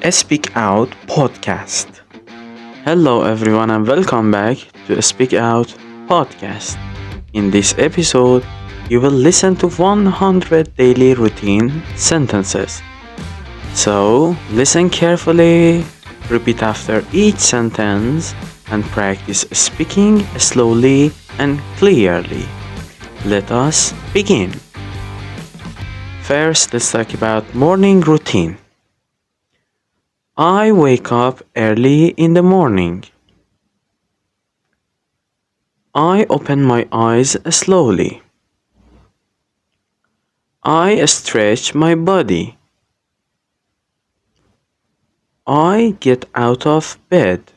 Speak Out podcast. Hello, everyone, and welcome back to Speak Out podcast. In this episode, you will listen to 100 daily routine sentences. So, listen carefully, repeat after each sentence, and practice speaking slowly and clearly. Let us begin. First, let's talk about morning routine. I wake up early in the morning. I open my eyes slowly. I stretch my body. I get out of bed.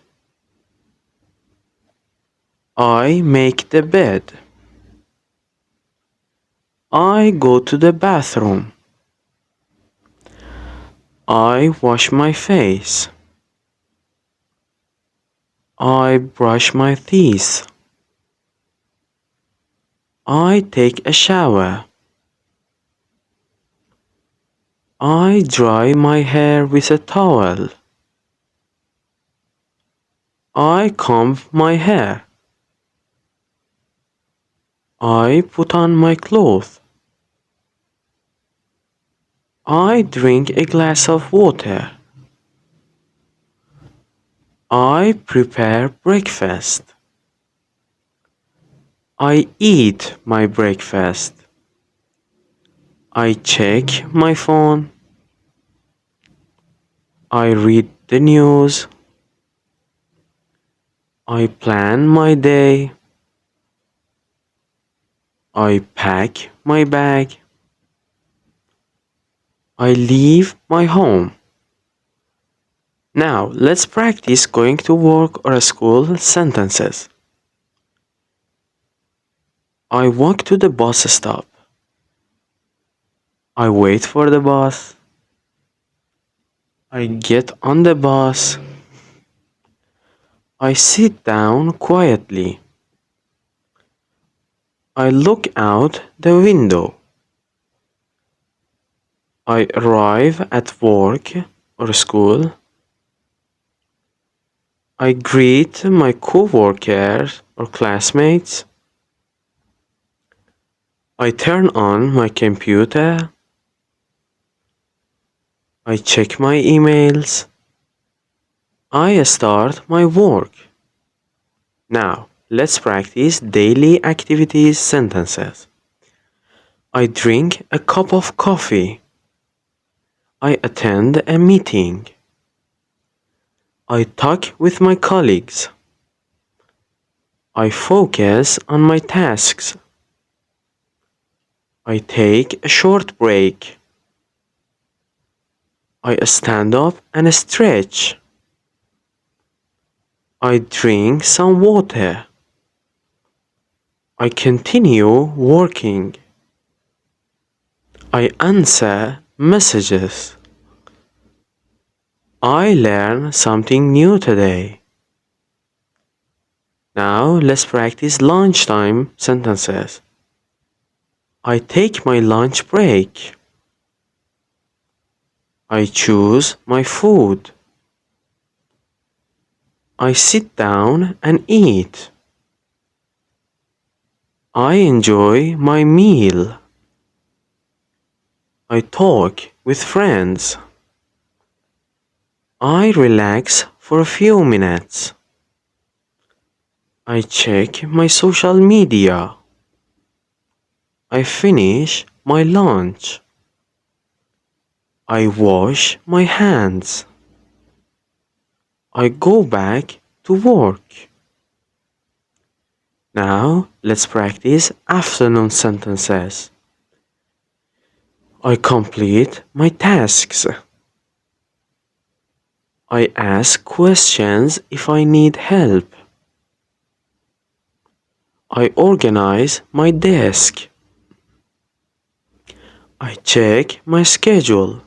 I make the bed. I go to the bathroom. I wash my face. I brush my teeth. I take a shower. I dry my hair with a towel. I comb my hair. I put on my clothes. I drink a glass of water. I prepare breakfast. I eat my breakfast. I check my phone. I read the news. I plan my day. I pack my bag. I leave my home. Now let's practice going to work or school sentences. I walk to the bus stop. I wait for the bus. I get on the bus. I sit down quietly. I look out the window. I arrive at work or school. I greet my co-workers or classmates. I turn on my computer. I check my emails. I start my work. Now, let's practice daily activities sentences. I drink a cup of coffee. I attend a meeting. I talk with my colleagues. I focus on my tasks. I take a short break. I stand up and stretch. I drink some water. I continue working. I answer messages. I learn something new today. Now let's practice lunchtime sentences. I take my lunch break. I choose my food. I sit down and eat. I enjoy my meal. I talk with friends. I relax for a few minutes. I check my social media. I finish my lunch. I wash my hands. I go back to work. Now let's practice afternoon sentences. I complete my tasks. I ask questions if I need help. I organize my desk. I check my schedule.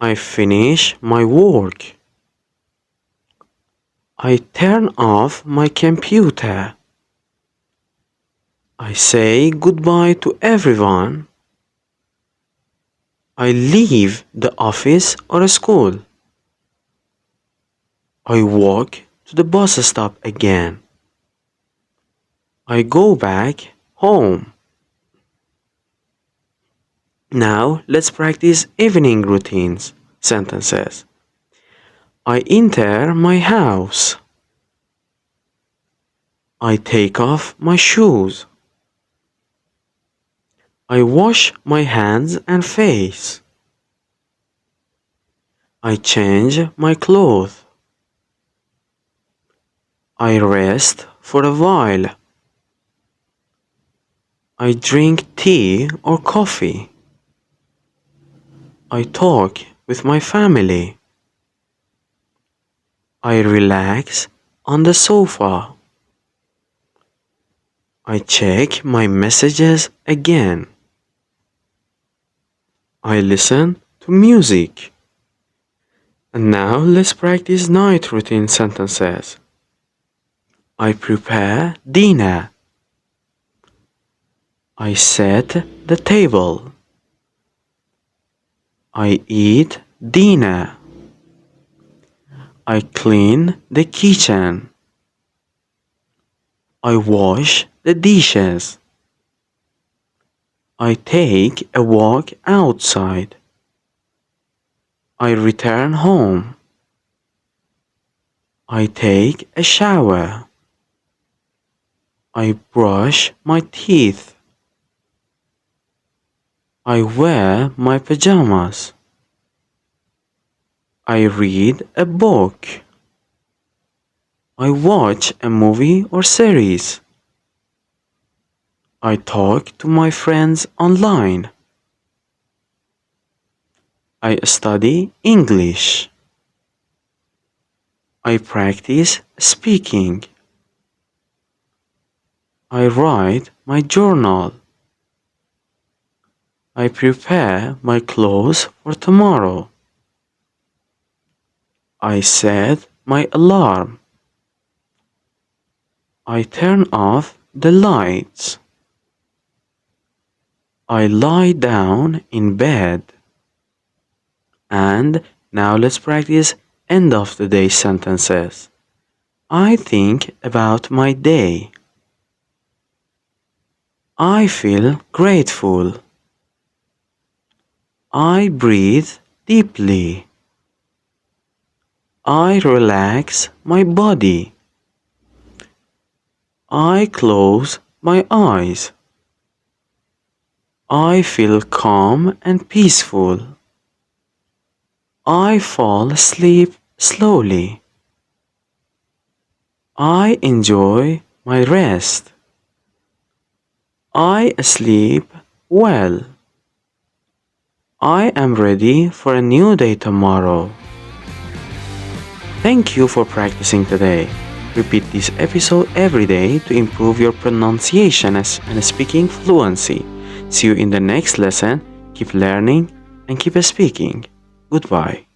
I finish my work. I turn off my computer. I say goodbye to everyone. I leave the office or school. I walk to the bus stop again. I go back home. Now let's practice evening routines sentences. I enter my house. I take off my shoes. I wash my hands and face. I change my clothes. I rest for a while. I drink tea or coffee. I talk with my family. I relax on the sofa. I check my messages again. I listen to music. And now let's practice night routine sentences. I prepare dinner. I set the table. I eat dinner. I clean the kitchen. I wash the dishes. I take a walk outside. I return home. I take a shower. I brush my teeth. I wear my pajamas. I read a book. I watch a movie or series. I talk to my friends online. I study English. I practice speaking. I write my journal. I prepare my clothes for tomorrow. I set my alarm. I turn off the lights. I lie down in bed. And now let's practice end of the day sentences. I think about my day. I feel grateful. I breathe deeply. I relax my body. I close my eyes. I feel calm and peaceful. I fall asleep slowly. I enjoy my rest. I sleep well. I am ready for a new day tomorrow. Thank you for practicing today. Repeat this episode every day to improve your pronunciation and speaking fluency. See you in the next lesson. Keep learning and keep speaking. Goodbye.